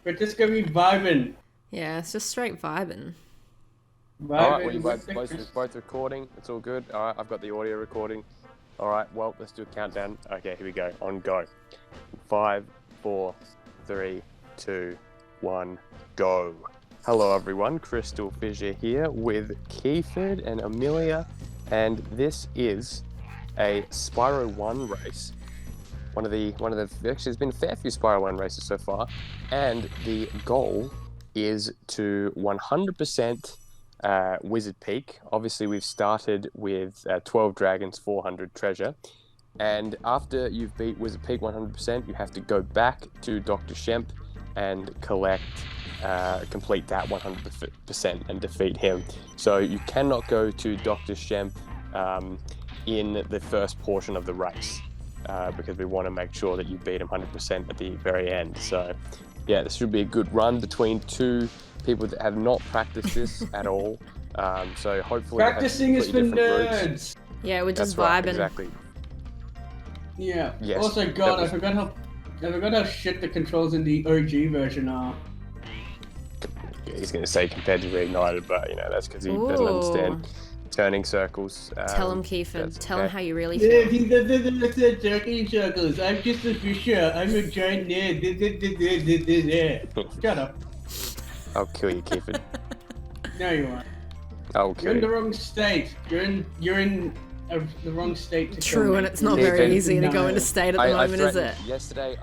We're just gonna be vibing. Yeah, it's just straight vibing. Alright, well, you both recording. It's all good. Alright, I've got the audio recording. Alright, well, let's do a countdown. Okay, here we go. On go. 5, 4, 3, 2, 1, go. Hello, everyone. Crystal Fissure here with Keyford and Amelia. And this is a Spyro 1 race. Actually, there's been a fair few Spyro 1 races so far. And the goal is to 100% Wizard Peak. Obviously, we've started with 12 Dragons, 400 Treasure. And after you've beat Wizard Peak 100%, you have to go back to Dr. Shemp and complete that 100% and defeat him. So you cannot go to Dr. Shemp in the first portion of the race because we want to make sure that you beat him 100% at the very end. So yeah, this should be a good run between two people that have not practiced this at all. So hopefully practicing is for nerds. Yeah, we're just That's vibing. right, exactly. Yeah. Yes, Also, God, I forgot how shit the controls in the OG version are. He's going to say compared to Reignited, but that's because he doesn't understand turning circles. Tell him, Keyford. Tell him how you really Yeah, feel. he doesn't understand turning circles. I'm just a fisher. I'm a giant nerd. Shut up. I'll kill you, Keyford. No, you aren't. I'll kill You're in you. the wrong state. You're in the wrong state to True, kill and me. it's not very easy to go into state at the moment, is it? Yesterday,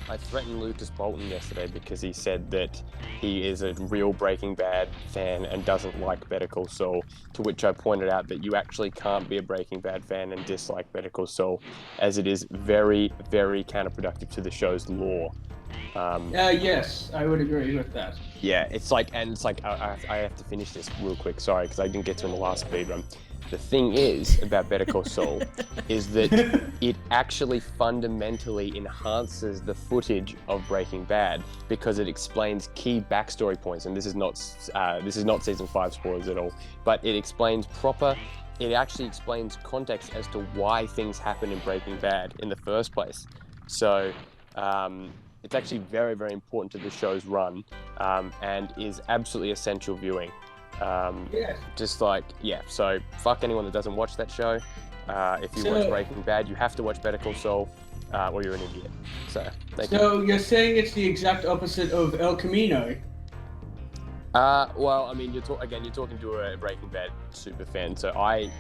I threatened Lucas Bolton yesterday because he said that he is a real Breaking Bad fan and doesn't like Better Call Saul, to which I pointed out that you actually can't be a Breaking Bad fan and dislike Better Call Saul, as it is very, very counterproductive to the show's lore. Yes, I would agree with that. Yeah, it's like I have to finish this real quick, sorry, because I didn't get to in the last speedrun. The thing is about Better Call Saul is that it actually fundamentally enhances the footage of Breaking Bad because it explains key backstory points, and this is not season 5 spoilers at all, but it actually explains context as to why things happen in Breaking Bad in the first place. So it's actually very, very important to the show's run and is absolutely essential viewing. Yes. So fuck anyone that doesn't watch that show. If you watch Breaking Bad, you have to watch Better Call Saul, or you're an idiot. So, thank you. So you're saying it's the exact opposite of El Camino? Well, I mean, you're talking to a Breaking Bad super fan. So I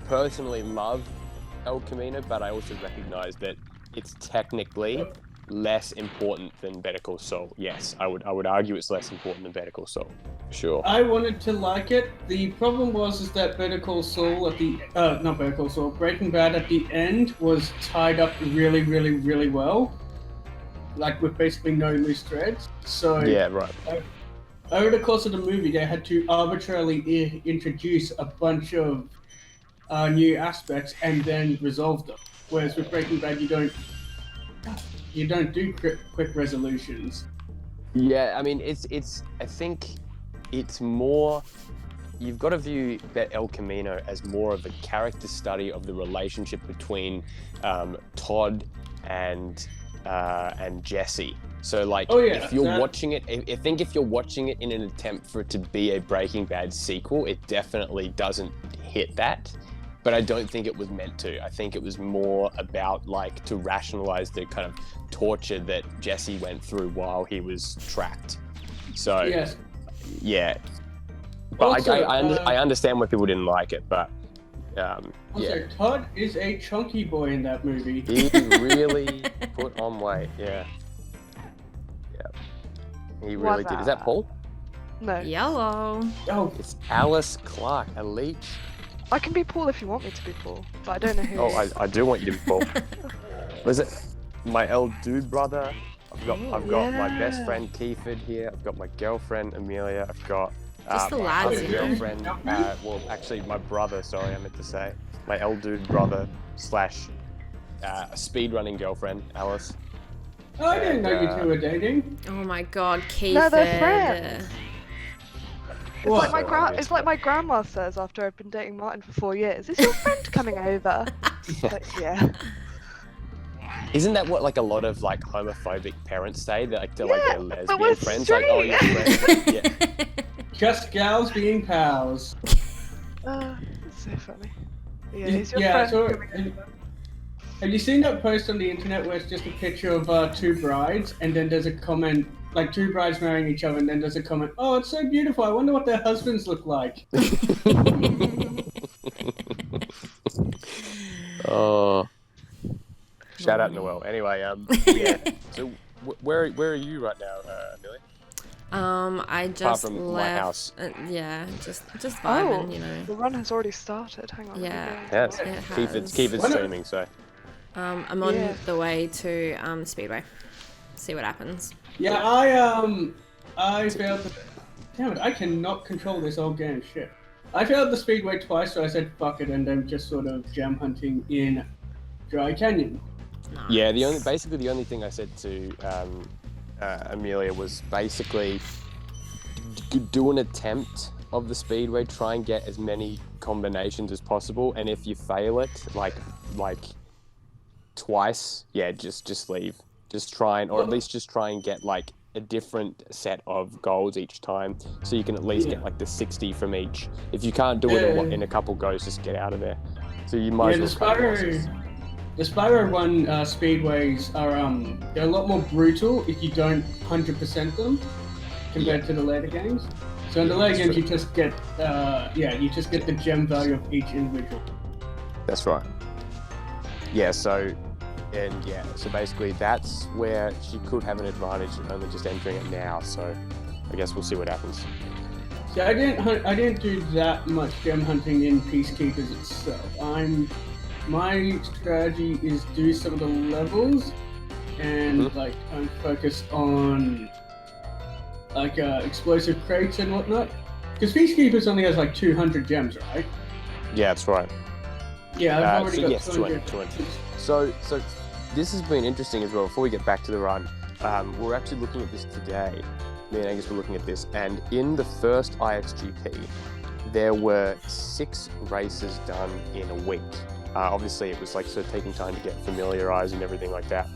personally love El Camino, but I also recognize that it's technically less important than Better Call Saul. Yes, I would argue it's less important than Better Call Saul. Sure. I wanted to like it. The problem was that Better Call Saul not Better Call Saul, Breaking Bad at the end was tied up really, really, really well. Like with basically no loose threads. So yeah, right. Over the course of the movie, they had to arbitrarily introduce a bunch of new aspects and then resolve them. Whereas with Breaking Bad, you don't do quick resolutions. Yeah, I mean, I think it's more, you've got to view that El Camino as more of a character study of the relationship between Todd and Jesse. So if you're watching it, I think if you're watching it in an attempt for it to be a Breaking Bad sequel, it definitely doesn't hit that. But I don't think it was meant to. I think it was more about to rationalize the kind of torture that Jesse went through while he was trapped. So yes. Yeah. But also, I understand why people didn't like it, but also, Todd is a chunky boy in that movie. He really put on weight, yeah. He really did. Is that Paul? No. Yellow. Oh, it's Alice Clark, a leech. I can be Paul if you want me to be Paul, but I don't know who. Oh, I do want you to be Paul. Was it my old dude brother? I've got my best friend Keyford here. I've got my girlfriend Amelia. I've got just the my lads, other girlfriend. Well, actually, my brother. Sorry, I meant to say my old dude brother / speedrunning girlfriend Alice. Oh, I didn't know you two were dating. Oh my God, Keyford. No, they're friends. What? It's like my grandma says after I've been dating Martin for 4 years. Is your friend coming over? Like, yeah. Isn't that what like a lot of like homophobic parents say? That like to like their but we're lesbian friends, like, oh, you're friends. Yeah. Just gals being pals. That's so funny. Yeah, he's your Yeah, friend. Have you seen that post on the internet where it's just a picture of two brides, and then there's a comment, like two brides marrying each other, and then there's a comment, oh, it's so beautiful, I wonder what their husbands look like. Oh. Shout out Noel. Anyway, yeah. So where are you right now, Amelia? I just Apart from left. my house. Yeah, just vibing, you know. The run has already started. Hang on. Yeah. Yes. It has. Keyford's streaming, so. I'm on the way to Speedway. See what happens. Yeah, I failed the... Damn it, I cannot control this old game, shit. I failed the Speedway twice, so I said fuck it, and then just sort of jam hunting in Dry Canyon. Nice. Yeah, basically the only thing I said to Amelia was basically do an attempt of the Speedway, try and get as many combinations as possible, and if you fail it, like twice, yeah, just leave. Just try and, or at least just try and get like a different set of goals each time, so you can at least get like the 60 from each. If you can't do it in a couple goes, just get out of there. So you might as well cut losses. The Spyro 1 speedways are they're a lot more brutal if you don't 100% them compared to the later games. So in the later games, you just get you just get the gem value of each individual. That's right. Yeah. So basically that's where she could have an advantage only just entering it now. So I guess we'll see what happens. Yeah, I didn't do that much gem hunting in Peacekeepers itself. My strategy is do some of the levels, and like I'm focused on like explosive crates and whatnot. Because Peacekeepers only has like 200 gems, right? Yeah, that's right. Yeah, I've already got 200. 200. So this has been interesting as well. Before we get back to the run, we're actually looking at this today. Me and Angus were looking at this, and in the first ISGP, there were 6 races done in a week. Obviously, it was like sort of taking time to get familiarized and everything like that.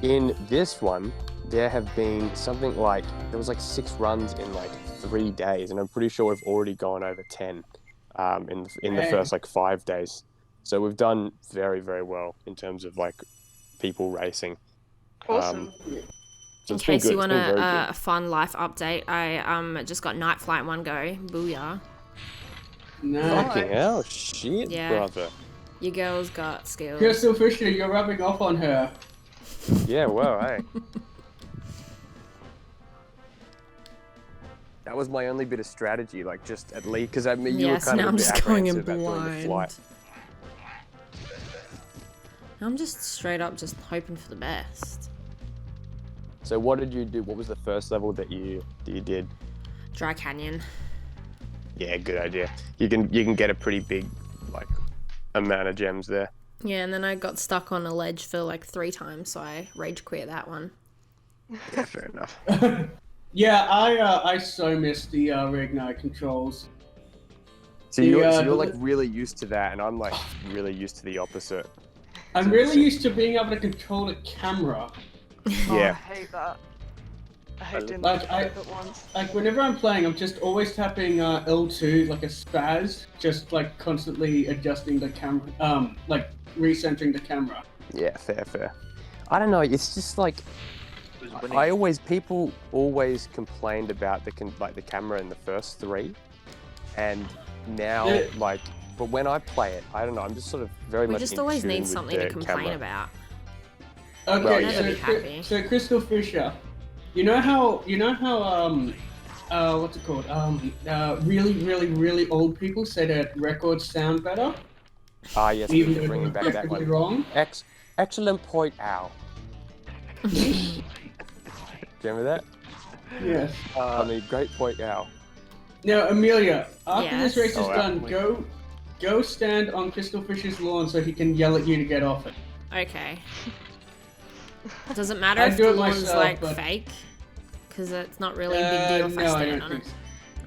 In this one, there have been something like, there was like 6 runs in like 3 days, and I'm pretty sure we've already gone over 10 in the first like 5 days. So we've done very, very well in terms of like people racing. Awesome. So in case you want a fun life update, I just got Night Flight 1 go. Booyah. Nice. Fucking hell, shit, brother. Your girl's got skills. Crystal Fisher, you're rubbing off on her. Yeah, well, hey. That was my only bit of strategy, like just at least, because I mean, you were kind of a bit apprehensive about doing the flight. I'm just straight up just hoping for the best. So what did you do? What was the first level that you did? Dry Canyon. Yeah, good idea. You can get a pretty big like amount of gems there. Yeah, and then I got stuck on a ledge for like 3 times, so I rage quit that one. Yeah, fair enough. Yeah, I so missed the reignite controls. So you're like really used to that, and I'm like really used to the opposite. I'm really used to being able to control the camera. Yeah. I hate that. I hate doing like, that once. Like whenever I'm playing, I'm just always tapping L2 like a spaz, just like constantly adjusting the camera, like recentering the camera. Yeah, fair. I don't know. It's just like people always complained about the camera in the first 3, and now but when I play it, I don't know. I'm just sort of very much. We just always need something to complain about. Okay, so Crystal Fisher, you know how what's it called? Really old people say that records sound better. Yes, even we're bringing back that one. Wrong. Excellent point, Al. Do you remember that? Yes. I mean, great point, Al. Now, Amelia, after this race is done, absolutely. go stand on Crystal Fisher's lawn so he can yell at you to get off it. Okay. Does it matter I'd if do the it lawn's myself, like but- fake? Because it's not really a big deal if I no, I stand don't on think it.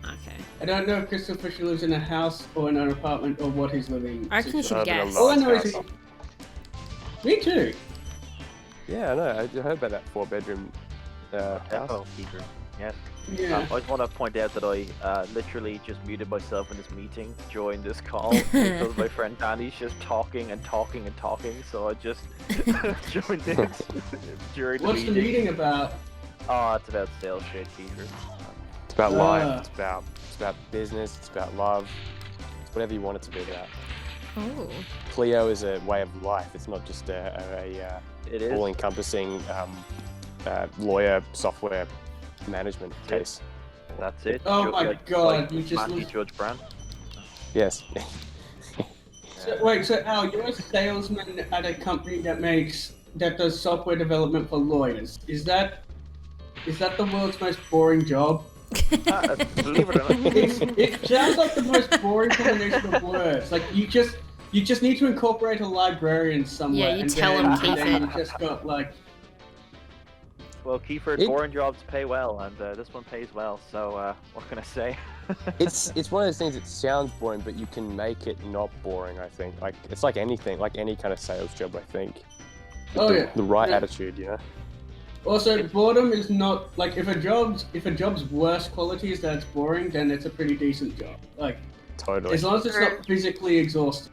so. Okay. I don't know if Crystal Fisher lives in a house or in an apartment or what he's living. I reckon you should guess. All I know is me too. Yeah, I know. I heard about that 4-bedroom house. Depot, Peter. Yes. Yeah. I just want to point out that I literally just muted myself in this meeting during this call because my friend Danny's just talking and talking and talking, so I just joined in during What's the the meeting about? Oh, it's about sales shit, Peter. It's about life. It's about business. It's about love. It's whatever you want it to be about. Oh. Clio is a way of life. It's not just a It is. all-encompassing lawyer software management case. That's it. Oh my God, you just Matthew lost- Judge Brand. Yes. So Al, you're a salesman at a company that does software development for lawyers. Is that the world's most boring job? Believe it or not. It sounds like the most boring combination of words. Like you just need to incorporate a librarian somewhere. Yeah, you and tell then, him, and then Keyford. you just got like. Well, Keyford, boring jobs pay well, and this one pays well. So what can I say? It's one of those things that sounds boring, but you can make it not boring. I think like it's like anything, like any kind of sales job. I think. Oh yeah. The right Yeah. attitude, you know. Also, boredom is not like if a job's worst quality is that it's boring, then it's a pretty decent job. Like Totally. as long as it's not physically exhausting.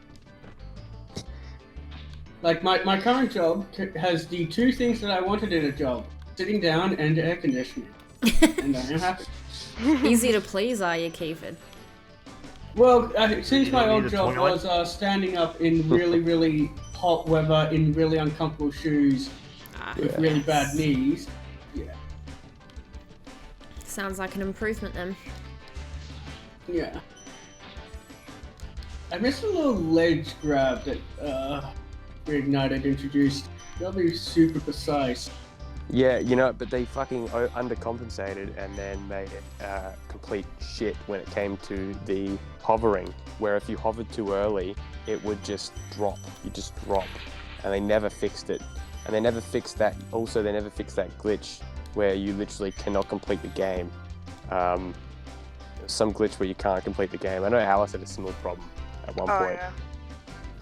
Like my current job has the two things that I wanted in a job: sitting down and air conditioning, and I'm happy. Easy to please, are you, Keyford? Well, since You my don't old need a job toilet? was standing up in really, really hot weather in really uncomfortable shoes with really bad knees. Yeah. Sounds like an improvement then. Yeah. I missed a little ledge grab that Reignited introduced. Gotta be super precise. Yeah, you know, but they fucking undercompensated and then made it complete shit when it came to the hovering, where if you hovered too early, it would just drop. You just drop. And they never fixed it. And they never fixed that. Also, they never fixed that glitch where you literally cannot complete the game. Some glitch where you can't complete the game. I know Alice had a similar problem at one point. Yeah.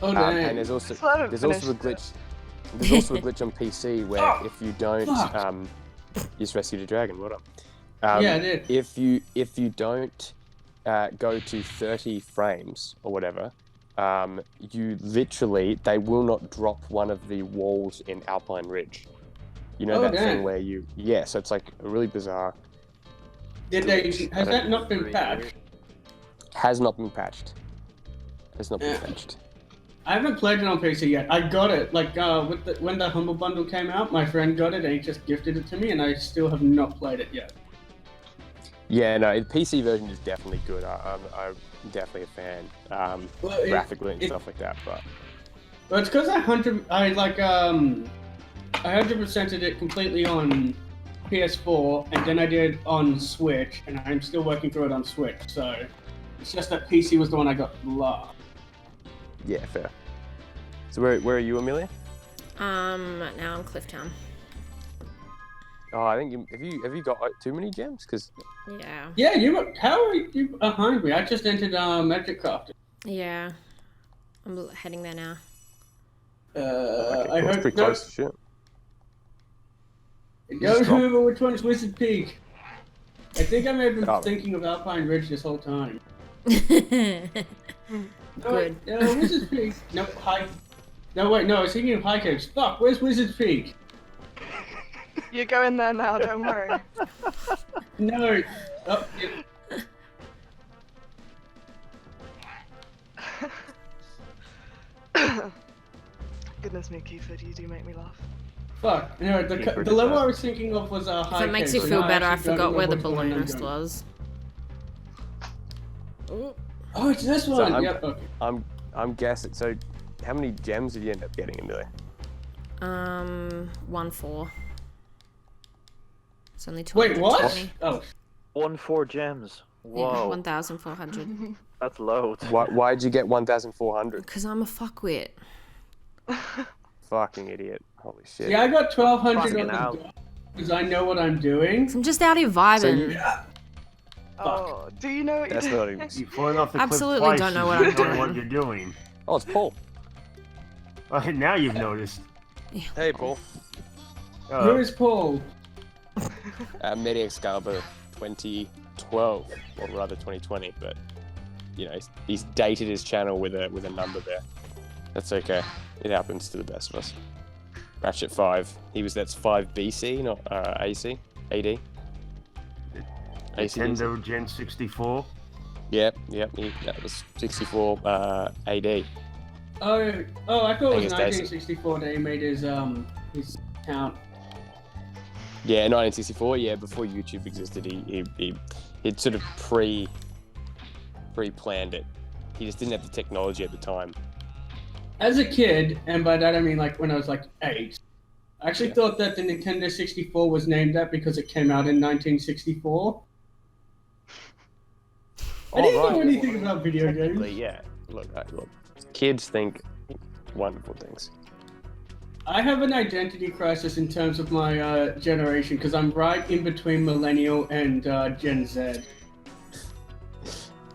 Oh no. And there's also a glitch. There's also a glitch on PC where if you don't, you just rescued a dragon. What up? Yeah, I did. If you don't go to 30 frames or whatever, you literally they will not drop one of the walls in Alpine Ridge. You know that thing where so it's like a really bizarre. Has that not been patched? Has not been patched. Has not been patched. I haven't played it on PC yet. I got it like when the Humble Bundle came out. My friend got it and he just gifted it to me, and I still have not played it yet. Yeah, no, the PC version is definitely good. I'm definitely a fan, graphically and stuff like that. But it's because I 100%ed it completely on PS4, and then I did on Switch, and I'm still working through it on Switch. So it's just that PC was the one I got last. yeah, fair. So where are you, Amelia? Now I'm Clifftown. Oh, I think have you got too many gems? Because Yeah. Yeah, how are you behind me? I just entered Magic Craft. Yeah. I'm heading there now. I it's hope pretty close. Shit. Don't remember which one's Wizard Peak. I think I may have been thinking of Alpine Ridge this whole time. Good. Wizard Peak. No, High. No, wait, no, I was thinking of High Caves. Fuck, where's Wizard Peak? You're going there now, don't worry. No. Oh, Goodness me, Keyford, you do make me laugh. fuck. No, the level I was thinking of was High Caves. If it makes you so feel now better, I actually don't forgot know where the which one I'm balloonist doing. was. Ooh. Oh, it's this So one. Yep. Okay. I'm guessing. So, how many gems did you end up getting, Amelia? 1-4. It's only 220. Wait, what? Oh, 4 gems. Yeah, Whoa, 1,400. that's loads. Why'd you get 1,400? Because I'm a fuckwit. Fucking idiot! Holy shit! yeah, I got 1,200 Fucking on hell. the because I know what I'm doing. I'm just out here vibing. Oh, do you know what That's you're not doing? even. You falling off the cliff Absolutely twice, don't know you what I'm don't know doing. what you're doing. Oh, it's Paul. Now you've noticed. Hey, Paul. Who is Paul? Medi Excalibur 2012, or rather 2020, but you know he's dated his channel with a number there. That's okay. It happens to the best of us. Ratchet 5. That's 5 BC, not AC, AD. Nintendo Gen 64. Yep. That was 64 AD. Oh, I thought it was 1964 that he made his account. Yeah, 1964. Yeah, before YouTube existed, he'd sort of pre-planned it. He just didn't have the technology at the time. As a kid, and by that I mean like when I was like 8, I actually thought that the Nintendo 64 was named that because it came out in 1964. I didn't know anything about video games. Yeah, look, kids think wonderful things. I have an identity crisis in terms of my generation because I'm right in between millennial and Gen Z.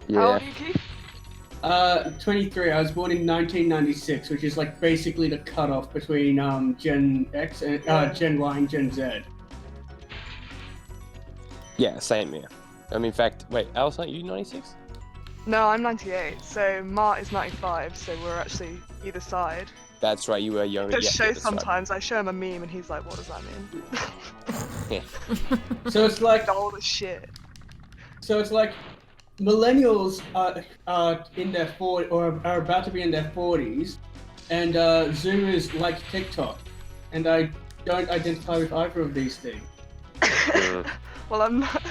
Yeah. How old are you, Keith? 23. I was born in 1996, which is like basically the cutoff between Gen X and Gen Y and Gen Z. Yeah, same here. I mean, in fact, wait, Alice, aren't you 96? No, I'm 98. So Mart is 95. So we're actually either side. That's right, you were younger. It shows that's sometimes. I show him a meme and he's like, "What does that mean?" Right. Yeah. So it's like Old as shit. So it's like millennials are in their 40s or are about to be in their 40s, and Zoomers like TikTok, and I don't identify with either of these things. Well, I'm not.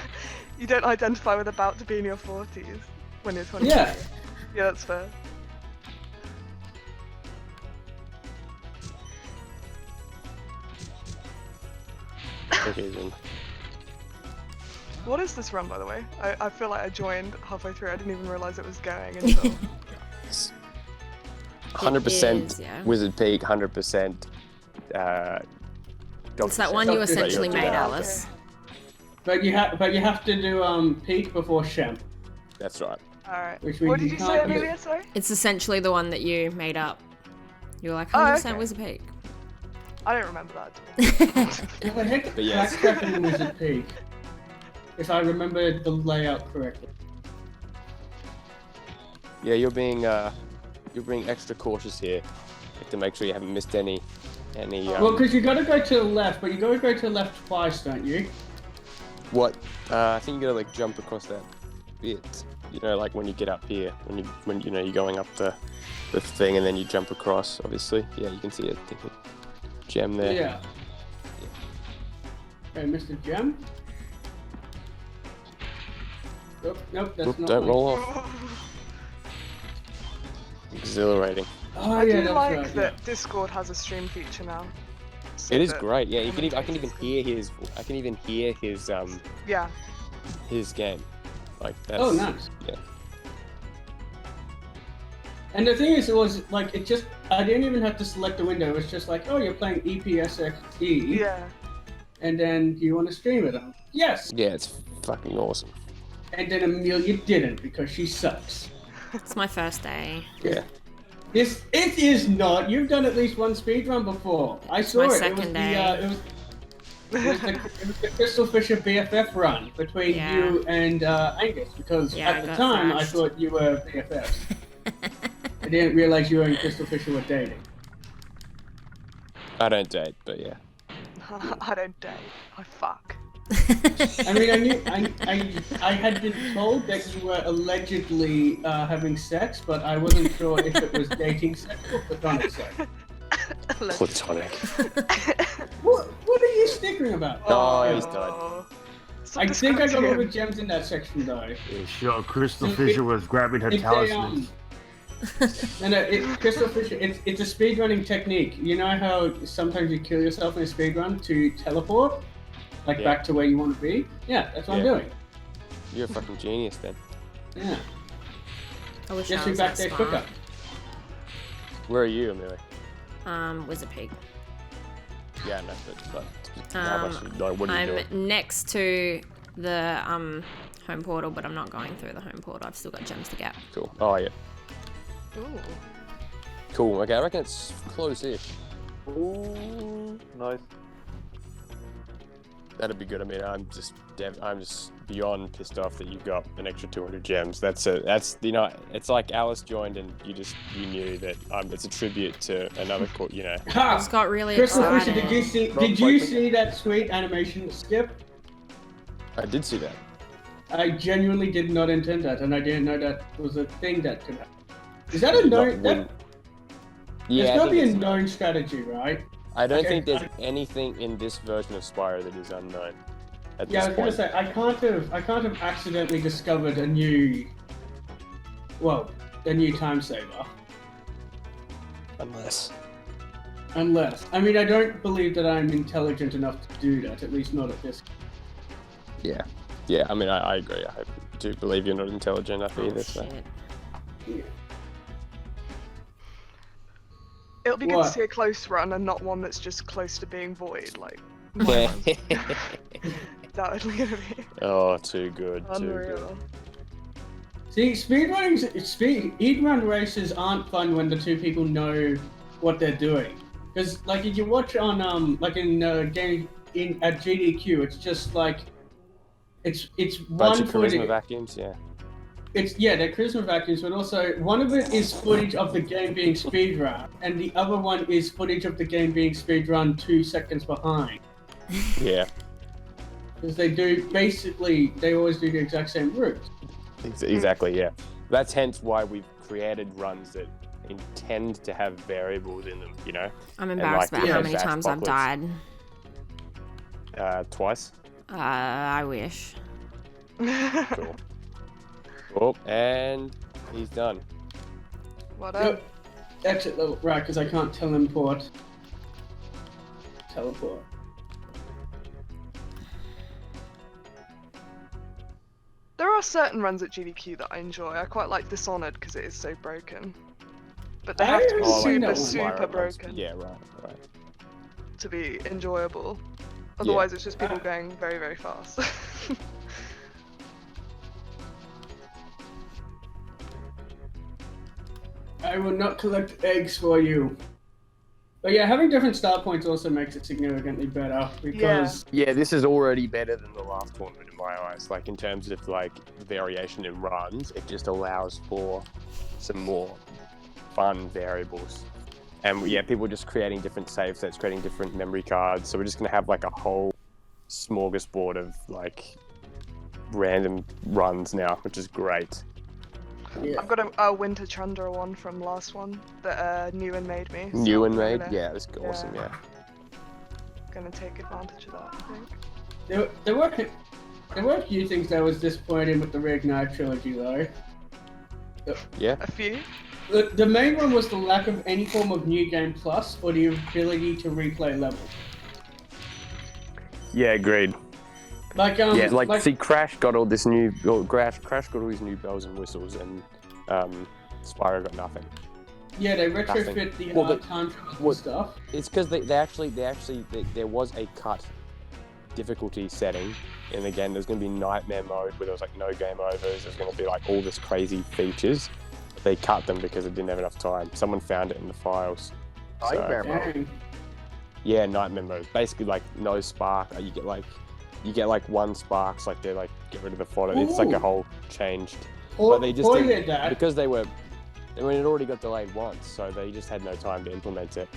You don't identify with about to be in your 40s when you're 20. Yeah. Yeah, that's fair. Okay, then. What is this run, by the way? I feel like I joined halfway through. I didn't even realize it was going until. 100% yeah. Wizard Peak, 100%. It's that one you essentially made, Okay. Alice. But you have to do peak before Shem. That's right. Alright. Which What means did you you say, can't use Amelia? Sorry? It's essentially the one that you made up. You were like, Oh, 100% okay. Wizard Peak. I don't remember that at all. If I hit But yes. backtracking Wizard Peak, if I remember the layout correctly. Yeah, you're being extra cautious here. You have to make sure you haven't missed any. Well, because you got to go to the left, but you got to go to the left twice, don't you? What? I think you gotta like jump across that bit. You know, like when you get up here, when you know you're going up the thing, and then you jump across. Obviously, yeah, you can see it. The gem there. Yeah. Okay, Mr. Gem. Nope, that's Oop, not. don't one. roll off. Exhilarating. Oh I yeah, do that's like right. that Discord has a stream feature now. So It is that great. Yeah, I can even commentators hear his. I can even hear his Yeah. his game. Like that's. Oh, nice. Yeah. And the thing is, it was like I didn't even have to select the window. It was just like, oh, you're playing EPSXE, Yeah. and then do you want to stream it? Yes. Yeah, it's fucking awesome. And then Amelia didn't because she sucks. It's my first day. Yeah. It is not. You've done at least one speedrun before. I saw my it. second day. It was the Crystal Fisher BFF run between Yeah. you and Angus because Yeah, I at the got time thrashed. I thought you were BFFs. I didn't realize you and Crystal Fisher were dating. I don't date, but yeah. I don't date. I fuck. I mean, I had been told that you were allegedly having sex, but I wasn't sure if it was dating sex or platonic sex. Platonic. What are you snickering about? Oh, he's died. Stop I think I got all describing the him. gems in that section though. Yeah, sure, Crystal So Fisher was grabbing her It's talisman. Crystal Fisher. It's a speedrunning technique. You know how sometimes you kill yourself in a speedrun to teleport, like Yeah. back to where you want to be. Yeah, that's what I'm Yeah. doing. You're a fucking genius then. Yeah, I wish just I be was back that there smart. quicker. Where are you, Amelia? Wizard Peak. Yeah, no, but how much, like, what are you I'm doing? next to the home portal, but I'm not going through the home portal. I've still got gems to get. Cool. Oh yeah. Ooh. Cool. Okay, I reckon it's close-ish. Ooh, nice. That'd be good. I mean, I'm just beyond pissed off that you've got an extra 200 gems. That's it's like Alice joined and you knew that it's a tribute to another court. I just got really Crystal Fisher, excited. did you see that sweet animation skip? I did see that. I genuinely did not intend that, and I didn't know that was a thing that could happen. Is that a known? There's got to be a known strategy, right? I don't think there's anything in this version of Spyro that is unknown. Yeah, I was gonna say I can't have accidentally discovered a new time saver. Unless. I mean, I don't believe that I'm intelligent enough to do that. At least not at this. Yeah. Yeah. I mean, I agree. I do believe you're not intelligent enough either. So. Shit. Yeah. It'll be good to see a close run and not one that's just close to being void. Like, Yeah. that would be gonna be Oh, too good. unreal. See, speedrun races aren't fun when the two people know what they're doing. Because, like, if you watch on like in game at GDQ, it's just like it's Bunch one of charisma footage. vacuums. Yeah. They're charisma vacuums, but also one of it is footage of the game being speedrun, and the other one is footage of the game being speedrun 2 seconds behind. Yeah. Because they always do the exact same route. Exactly. Yeah. That's hence why we've created runs that intend to have variables in them. You know. I'm embarrassed about how many times I've died. Twice. I wish. Cool. Oh, and he's done. What Yep. up? Exit level, right, because I can't teleport. There are certain runs at GDQ that I enjoy. I quite like Dishonored because it is so broken. But they have to be super broken Yeah, right. to be enjoyable. Otherwise, it's just people going very, very fast. I will not collect eggs for you. But yeah, having different start points also makes it significantly better because Yeah, this is already better than the last tournament in my eyes. Like in terms of like variation in runs, it just allows for some more fun variables. And yeah, people just creating different save sets, creating different memory cards. So we're just gonna have like a whole smorgasbord of like random runs now, which is great. yeah. I've got a Winter Chandra one from last one that Newen made me. So New and I'm made, gonna- yeah, that's awesome. Yeah. Gonna take advantage of that, I think. There were a few things that was disappointing with the Reignite trilogy though. Yeah. A few. The main one was the lack of any form of new game plus or the ability to replay levels. Yeah, agreed. Like Yeah, like see, Crash got all this new. Crash got all these new bells and whistles, and Spyro got nothing. Yeah, they retrofit the time travel stuff. It's because they actually there was a cut difficulty setting in the game. There's going to be nightmare mode where there was like no game overs. There's going to be like all this crazy features. They cut them because it didn't have enough time. Someone found it in the files. Nightmare So, mode. yeah, nightmare mode. Basically, like no spark. You get like one sparks. Like they like get rid of the fodder. It's like a whole changed. But they just didn't, because they it already got delayed once, so they just had no time to implement it.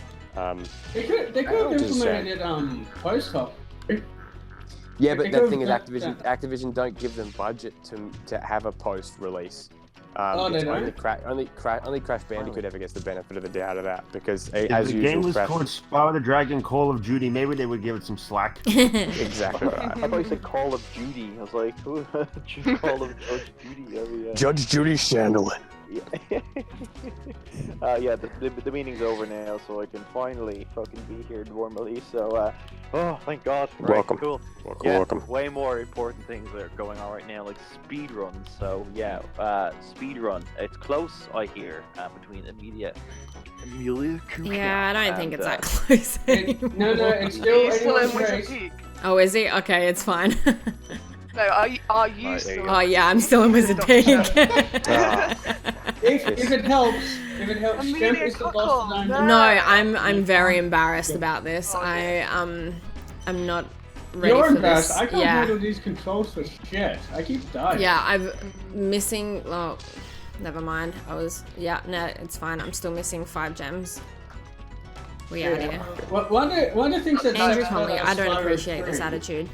They could have implemented it post-hop. Yeah, but the thing is, that- Activision don't give them budget to have a post-release. They only don't? only Crash Bandicoot ever gets the benefit of the doubt of that because, If as the usual, game was Crash. called Spyro the Dragon Call of Duty, maybe they would give it some slack. Exactly right. I thought you said Call of Duty. I was like, who? Call of Duty. Judge Judy Chandler. Yeah, the meeting's over now, so I can finally fucking be here normally. So, oh, thank God. Right, Welcome. Cool. Welcome. Way more important things that are going on right now, like speed runs. So yeah, speed run. It's close, I hear, between Amelia Kuchel. Yeah, I don't think it's that close anymore. No, it's still He's still in anyone's Winter race. Peak. Oh, is he? Okay, it's fine. No, are you Right, there still? you Oh yeah, I'm still in Wizard Peak. If it helps, Amelia Stemp is the Kuchel, boss no. that No, I'm very embarrassed about this. I'm not ready You're for embarrassed. this. I can't Yeah. handle these controls for shit. I keep dying. Yeah, I'm missing. Oh, never mind. Yeah, no, it's fine. I'm still missing 5 gems. We out here. One of the things that Andrew sucks Conley, about I don't Spyro appreciate 3 this attitude.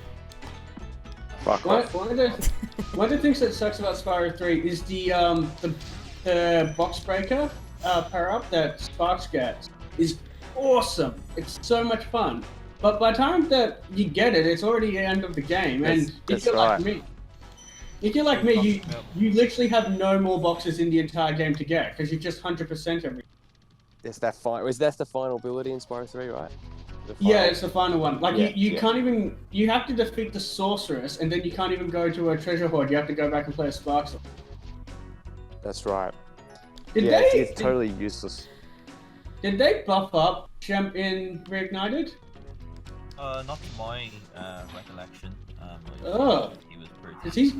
Fuck One off. of the things that sucks about Spyro 3 is the box breaker power up that Sparks gets is awesome. It's so much fun. But by the time that you get it, it's already the end of the game. And That's if you're right. like me, you literally have no more boxes in the entire game to get because you just 100% everything. That's the final ability in Spyro 3, right? Yeah, it's the final one. Like you yeah. can't even. You have to defeat the sorceress, and then you can't even go to a treasure hoard. You have to go back and play a Sparks. That's right. Did It's totally useless. Did they buff up Champ in Reignited? Not to my recollection. Oh. He was pretty.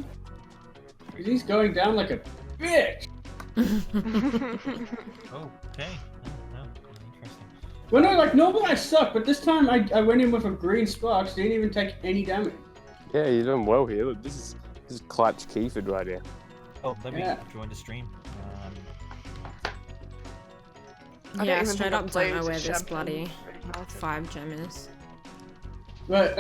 Cause he's going down like a bitch. Oh, okay. Interesting. Well, no, like normally I suck, but this time I went in with a green Sparks. Didn't even take any damage. Yeah, you're doing well here. Look, this is clutch Keyford right here. Oh, let me Yeah. join the stream. I don't Yeah, even straight think I've up don't know played where this Champion bloody Reignited. 5 gem is. But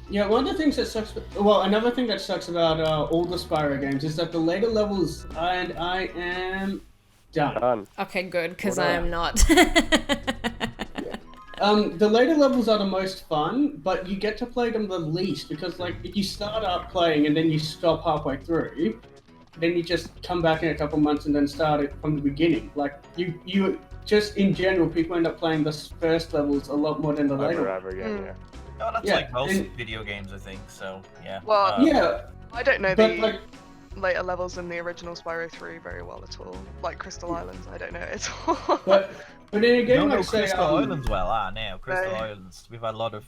yeah, one of the things that sucks. Well, another thing that sucks about all the Spyro games is that the later levels, and I am done. Done. Okay, good, because What I up? am not. The later levels are the most fun, but you get to play them the least because, like, if you start out playing and then you stop halfway through, then you just come back in a couple months and then start it from the beginning. Like, you just in general, people end up playing the first levels a lot more than the later. Over and over again, yeah. Oh, that's Yeah, like most and- video games, I think. So yeah. Well, Yeah, I don't know but the like, later levels in the original Spyro 3 very well at all. Like Crystal Islands, I don't know it at all. but in a You game don't know like say, Crystal Islands well, now Crystal No. Islands. We've had a lot of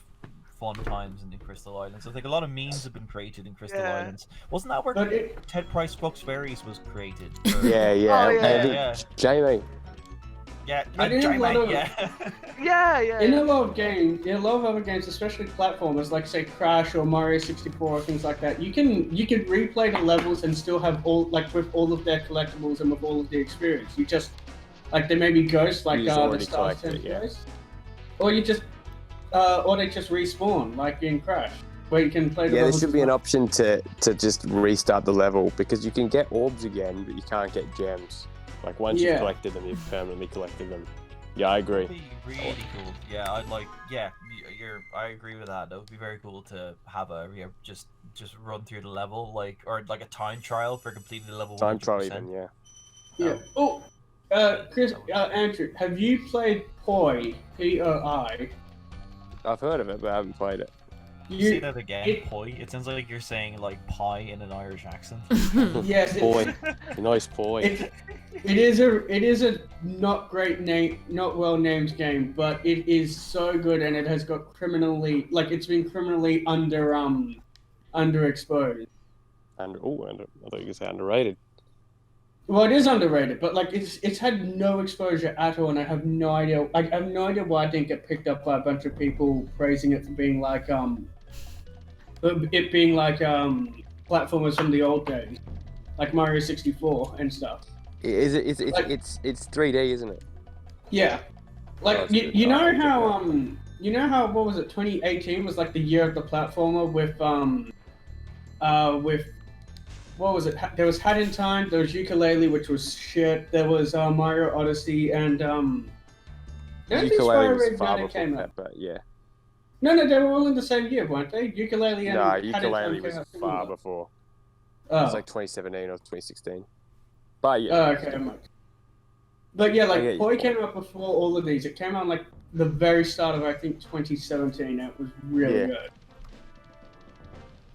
fun times in the Crystal Islands. I think a lot of memes have been created in Crystal Yeah. Islands. Wasn't that where but it, Ted Price Fucks Fairies was created? Yeah, yeah. Oh, yeah. And Yeah. Jamie. Yeah, But in a lot of- yeah. yeah. in a lot of games, in a lot of other games, especially platformers like say Crash or Mario 64 or things like that, you can replay the levels and still have all with all of their collectibles and with all of the experience. You just like there may be ghosts like You just the already Stars collected it, yeah. ghosts, or you just or they just respawn like in Crash, where you can play the Yeah, there levels. should as be an well. option to just restart the level because you can get orbs again, but you can't get gems. Like once Yeah. you've collected them, you've permanently collected them. Yeah, I agree. That'd be really cool. Yeah, I'd like. Yeah, I agree with that. That would be very cool to have just run through the level or like a time trial for completing the level. Time trial 100%. even, yeah. Yeah. Oh, Chris, Andrew, have you played Poi? P-O-I. I've heard of it, but I haven't played it. Say that again, it- poi. It sounds like you're saying like pie in an Irish accent. Yes, Boy, nice boy. It is a not great name, not well named game, but it is so good and it has got it's been criminally underexposed. And I thought you could say underrated. Well, it is underrated, but like it's had no exposure at all, and I have no idea. I have no idea why it didn't get picked up by a bunch of people praising it for being like platformers from the old days, like Mario 64 and stuff. It's 3D, isn't it? Yeah, like Oh, it's you, good. you know I'll check how it out. you know how what was it 2018 was like the year of the platformer with what was it? There was Hat in Time, there was Ukulele, which was shit. There was Mario Odyssey, and I don't think Ukulele Spyro was far Reignited before came that, out. but yeah. No, they were all in the same year, weren't they? Ukulele and No, Hat in Time Ukulele came was out far similar. before. Oh. It was like 2017 or 2016. But yeah. Oh, okay. But yeah, like Okay. Poi came out before all of these. It came out like the very start of I think 2017. It was really Yeah. good.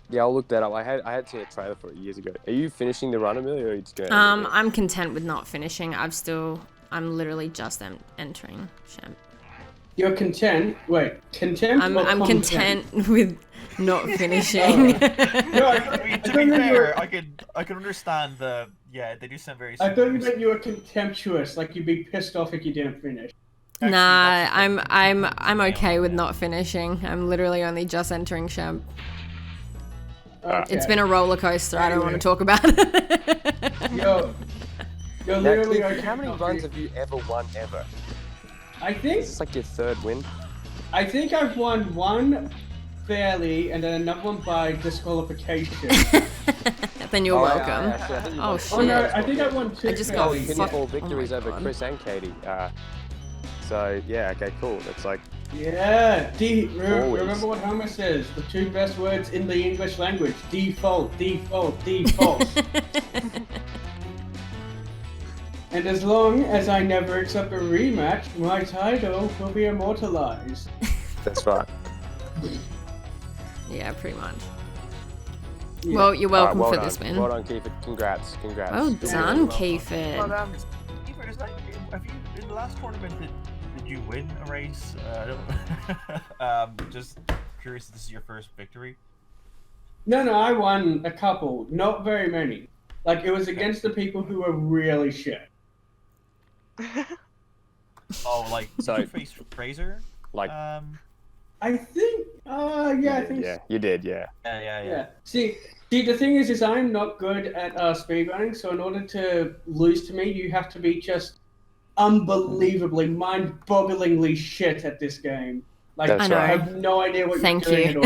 Yeah, I'll look that up. I had seen a trailer for it years ago. Are you finishing the run, Amelia, or are you just going? I'm content with not finishing. I'm literally just entering Champ. You're content? Wait, content? I'm or content with not Oh. finishing. No, I I mean, to thought be you fair, were- I could understand they do sound very. I thought you similar. meant you were contemptuous, like you'd be pissed off if you didn't finish. Nah, I'm okay with not finishing. I'm literally only just entering Champ. Okay. It's been a roller coaster. I don't want to talk about it. You're Now, literally Keith, okay. how many runs have you ever won ever? I think Is this like your third win? I've won one fairly, and then another one by disqualification. Then you're welcome. Actually, I think you Oh, won shit. Oh no, I think I won two. I just got fairly. fucked. pinfall Oh victories my over God. Chris and Katie. So yeah, okay, cool. It's like Yeah, Always. remember what Homer says, the two best words in the English language, default, default, default. And as long as I never accept a rematch, my title will be immortalized. that's right. Yeah, pretty much. Yeah. Well, you're welcome Well for done. this win. Well done, Keyford. Congrats. Well Good done, win. Keyford. Well, Keyford, is that, have you, in the last tournament, did you win a race? I don't just curious if this is your first victory. No, I won a couple, not very many. Like, it was against the people who were really shit. Oh, like, So- did you face Fraser? Like, I think, yeah, I think yeah, you did, yeah. Yeah. See, the thing is I'm not good at speedrunning, so in order to lose to me, you have to be just unbelievably, mind-bogglingly shit at this game. Like, That's I know. I have no idea what Thank you're doing you.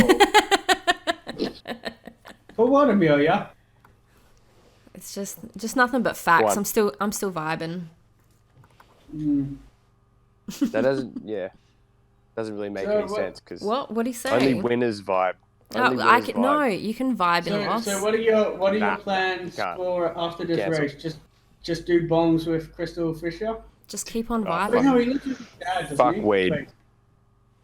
at all. For what, Amelia? It's just nothing but facts. What? I'm still vibing. That doesn't really make So any what- sense because What do you say? only winners vibe. Only Oh, I winners can vibe. no. You can vibe in loss. So what are your Nah, plans can't. for after this Cancel. race? Just do bongs with Crystal Fisher? Just keep on Oh, vibing. Wait, no, he lives with his dad, doesn't Fuck he? weed. Wait.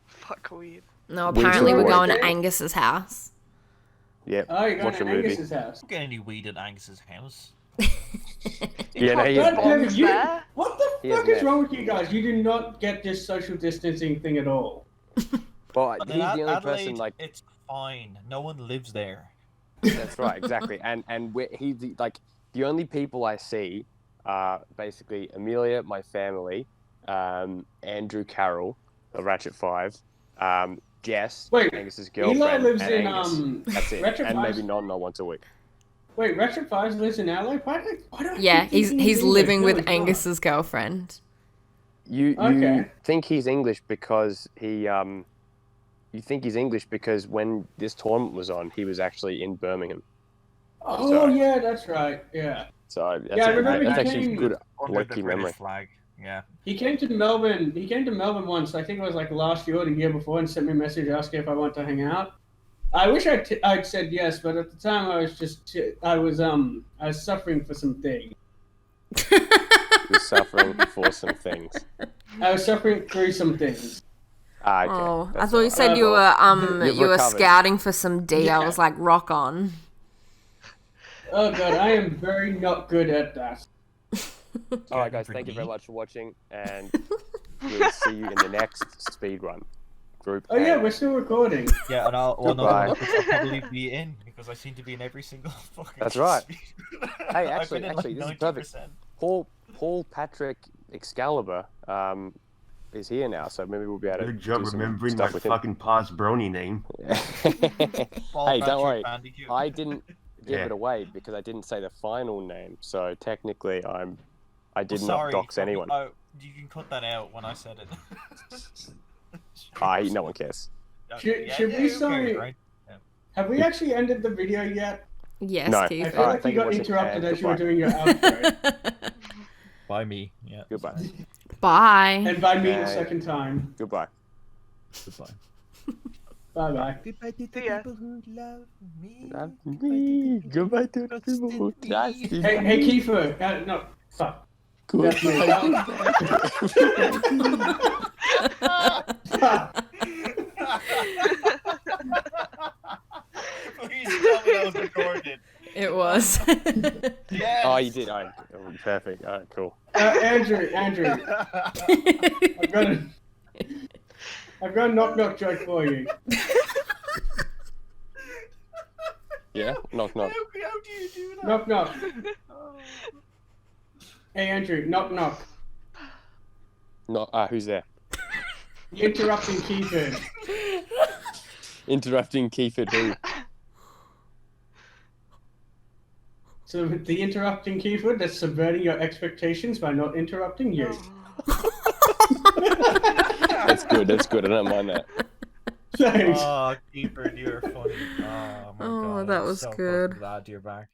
Fuck weed. No, Weed's apparently we're going important. to Angus's house. Yep. Oh, you're going Watch to a movie. Angus's house. Don't get any weed at Angus's house. Yeah, no, he God is. damn it, bongs you, there? what the He is fuck is meth. wrong with you guys? You do not get this social distancing thing at all. Well, But he's in the only Adelaide, person like. it's fine. No one lives there. That's right, exactly. And he's like the only people I see are basically Amelia, my family, Andrew Carroll of Ratchet 5, Jess, Wait, Angus's Eli girlfriend, lives and in Angus. That's it. Ratchet And 5's maybe Nonna once a week. Wait, Ratchet 5 lives in LA? Why do I Yeah, keep thinking he's English? living No, with he's not. Angus's girlfriend. You Okay. think he's English because he you think he's English because when this tournament was on, he was actually in Birmingham. Oh, So- yeah, that's right. Yeah. So that's, Yeah, I remember that's he actually came- good Under lucky the British memory. flag. Yeah. He came to Melbourne. He came to Melbourne once. I think it was like last year or the year before, and sent me a message asking if I want to hang out. I wish I'd said yes, but at the time I was suffering for some things. He was suffering for some things. I was suffering through some things. Ah, okay. Oh, I That's thought you alright. said You've you were recovered. scouting for some D. I Yeah. was like, rock on. Oh god, I am very not good at that. All right, guys. Thank you very much for watching, and we'll see you in the next speedrun group. Oh yeah, A. we're still recording. Yeah, and I'll Goodbye. probably be in because I seem to be in every single fucking. That's right. speed. Hey, I've actually, been in, this is like, perfect. 90%. Paul Patrick Excalibur is here now, so maybe we'll be able to Good job do some remembering my stuff with him. fucking past brony name. Ball Hey, don't Patrick worry. Bandicoot. I didn't give Yeah. it away because I didn't say the final name, so technically I did not Sorry, dox anyone. You can cut that out when I said it. No one cares. Should we say- Right? Have we actually ended the video yet? Yes, No. I Keith. feel Alright, like thank you you got for watching, interrupted and as you were goodbye. doing your outro. By me. Yeah. Goodbye. Bye. And by me the Bye. second time. Goodbye. Goodbye. Bye bye. Goodbye to See ya. people who love me. Love me. Goodbye to the people who trust me. Hey Keyford. No, fuck. That's me. Please tell me that was recorded. It was. Yes. Oh, you did. All right. Perfect. All right, cool. Andrew, I've got a knock joke for you. Yeah. Knock knock. How do you do that? Knock. Hey Andrew, knock. Who's there? Interrupting Keyford. Interrupting Keyford who? So the interrupting Keyford, that's subverting your expectations by not interrupting you. That's good. That's good. I don't mind that. Thanks. Oh, Keyford, you're funny. Oh my god. that I'm was so good. fucking glad you're back.